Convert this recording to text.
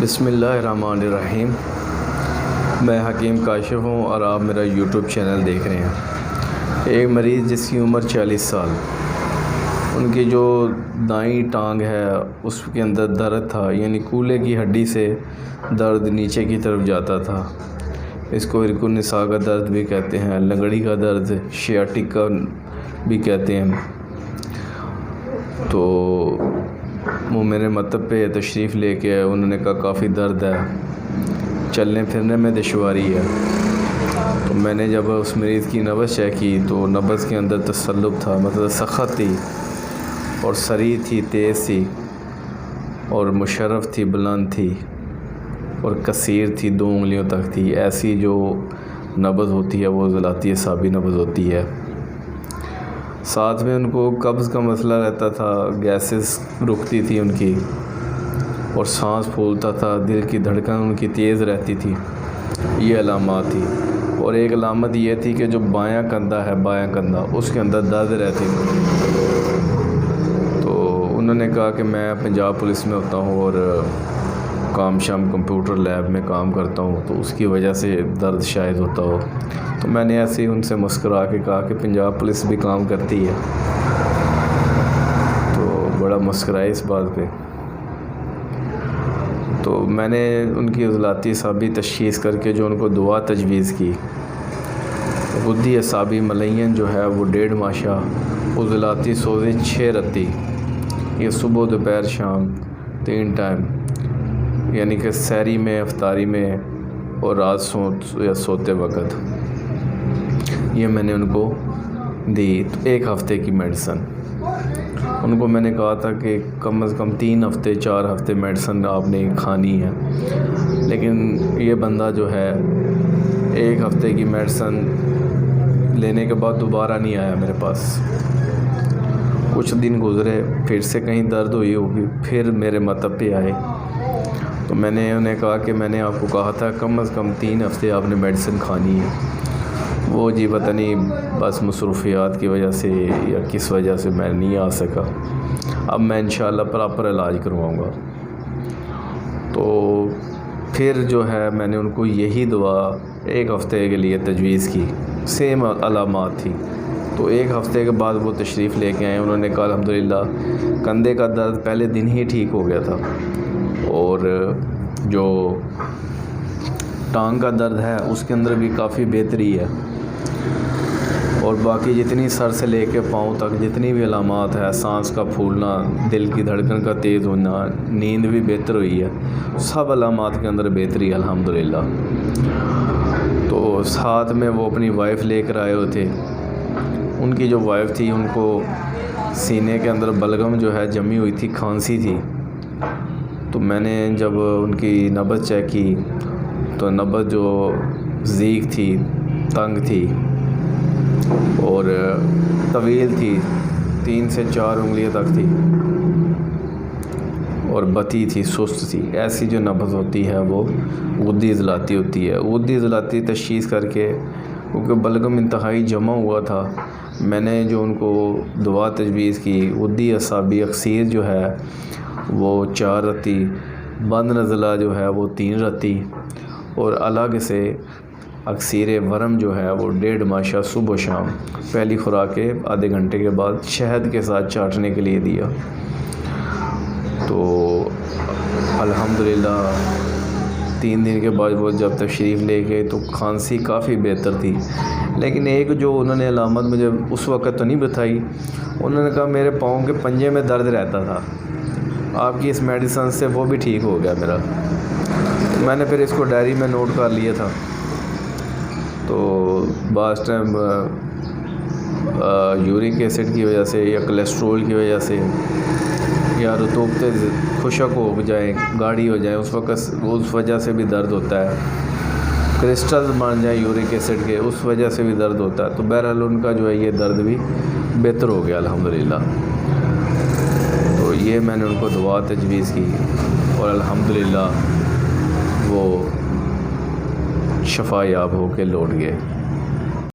बिस्मिल्लाहिर्रहमानिर्रहीम। मैं हकीम काशिफ़ हूँ और आप मेरा यूट्यूब चैनल देख रहे हैं। एक मरीज़ जिसकी उम्र 40 साल, उनकी जो दाईं टांग है उसके अंदर दर्द था, यानी कूल्हे की हड्डी से दर्द नीचे की तरफ जाता था। इसको इरकुन निसा का दर्द भी कहते हैं, लंगड़ी का दर्द, शियाटिक का भी कहते हैं। तो वो मेरे मतलब पे तशरीफ़ लेके आए। उन्होंने कहा काफ़ी दर्द है, चलने फिरने में दुश्वारी है। तो मैंने जब उस मरीज़ की नब्ज़ चेक की तो नब्ज़ के अंदर तसल्लुब था, मतलब सख़त थी और सरी थी, तेज़ थी और मुशर्रफ़ थी, बुलंद थी और कसीर थी, 2 उंगलियों तक थी। ऐसी जो नब्ज़ होती है वो ज़लाती असाबी नब्ज़ होती है। साथ में उनको कब्ज़ का मसला रहता था, गैसेस रुकती थी उनकी और सांस फूलता था, दिल की धड़कन उनकी तेज़ रहती थी। ये अलामात थी। और एक अलामत ये थी कि जो बायां कंधा है, बायां कंधा, उसके अंदर दर्द रहती थी। तो उन्होंने कहा कि मैं पंजाब पुलिस में होता हूँ और काम शाम कंप्यूटर लैब में काम करता हूँ, तो उसकी वजह से दर्द शायद होता हो। तो मैंने ऐसे ही उनसे मुस्कुरा के कहा कि पंजाब पुलिस भी काम करती है। तो बड़ा मुस्कुराए इस बात पे। तो मैंने उनकी उज़लाती असाबी तशख़ीस करके जो उनको दुआ तजवीज़ की, गुद्दी असाबी मलयन जो है वो 1.5 माशा, उज़लाती सोज़े 6 रत्ती, ये सुबह दोपहर शाम 3 टाइम, यानी कि सहरी में, अफ्तारी में और रात सोते वक़्त, ये मैंने उनको दी। तो 1 हफ़्ते की मेडिसन उनको मैंने कहा था कि कम से कम 3 हफ़्ते 4 हफ़्ते मेडिसन आपने खानी है। लेकिन ये बंदा जो है 1 हफ़्ते की मेडिसन लेने के बाद दोबारा नहीं आया मेरे पास। कुछ दिन गुज़रे, फिर से कहीं दर्द हुई होगी, फिर मेरे मतलब पे आए। तो मैंने उन्हें कहा कि मैंने आपको कहा था कम से कम 3 हफ़्ते आपने मेडिसिन खानी है। वो जी पता नहीं, बस मसरूफ़ियात की वजह से या किस वजह से मैं नहीं आ सका। अब मैं इंशाअल्लाह प्रॉपर इलाज करवाऊँगा। तो फिर जो है मैंने उनको यही दुआ 1 हफ़्ते के लिए तजवीज़ की, सेम अलामात थी। तो 1 हफ़्ते के बाद वो तशरीफ़ लेके आए। उन्होंने कहा अल्हम्दुलिल्लाह कंधे का दर्द पहले दिन ही ठीक हो गया था और जो टांग का दर्द है उसके अंदर भी काफ़ी बेहतरी है। और बाकी जितनी सर से लेके पाँव तक जितनी भी अलामात है, सांस का फूलना, दिल की धड़कन का तेज़ होना, नींद भी बेहतर हुई है, सब अलामात के अंदर बेहतरी है अल्हम्दुलिल्लाह। तो साथ में वो अपनी वाइफ़ लेकर आए हुए थे। उनकी जो वाइफ़ थी उनको सीने के अंदर बलगम जो है जमी हुई थी, खांसी थी। तो मैंने जब उनकी नब्ज़ चेक की तो नब्ज़ जो ज़ीक थी, तंग थी और तवील थी, 3 से 4 उंगलियों तक थी और बती थी, सुस्त थी। ऐसी जो नब्ज़ होती है वो गुद्दी इज़लाती होती है। गुद्दी इज़लाती तशख़ीस करके, क्योंकि बलगम इंतहाई जमा हुआ था, मैंने जो उनको दुआ तजवीज़ की, गुद्दी असाबी अक्सीर जो है वो 4 रत्ती, बंद नज़ला जो है वो 3 रत्ती और अलग से अक्सीर वरम जो है वो 1.5 माशा सुबह शाम पहली खुराक के आधे घंटे के बाद शहद के साथ चाटने के लिए दिया। तो अल्हम्दुलिल्लाह 3 दिन के बाद वो जब तशरीफ़ ले गए तो खांसी काफ़ी बेहतर थी। लेकिन एक जो उन्होंने अलामत मुझे उस वक़्त तो नहीं बताई, उन्होंने कहा मेरे पाँव के पंजे में दर्द रहता था, आपकी इस मेडिसन से वो भी ठीक हो गया मेरा। तो मैंने फिर इसको डायरी में नोट कर लिया था। तो बास टाइम यूरिक एसिड की वजह से या कोलेस्ट्रोल की वजह से या रतूबते खुशक हो जाए, गाढ़ी हो जाए, उस वजह से भी दर्द होता है। क्रिस्टल बन जाए यूरिक एसिड के, उस वजह से भी दर्द होता है। तो बहरहाल उनका जो है ये दर्द भी बेहतर हो गया अल्हम्दुलिल्लाह। तो ये मैंने उनको दुआ तजवीज़ की और अल्हम्दुलिल्लाह वो शफ़ा याब हो के लौट गए।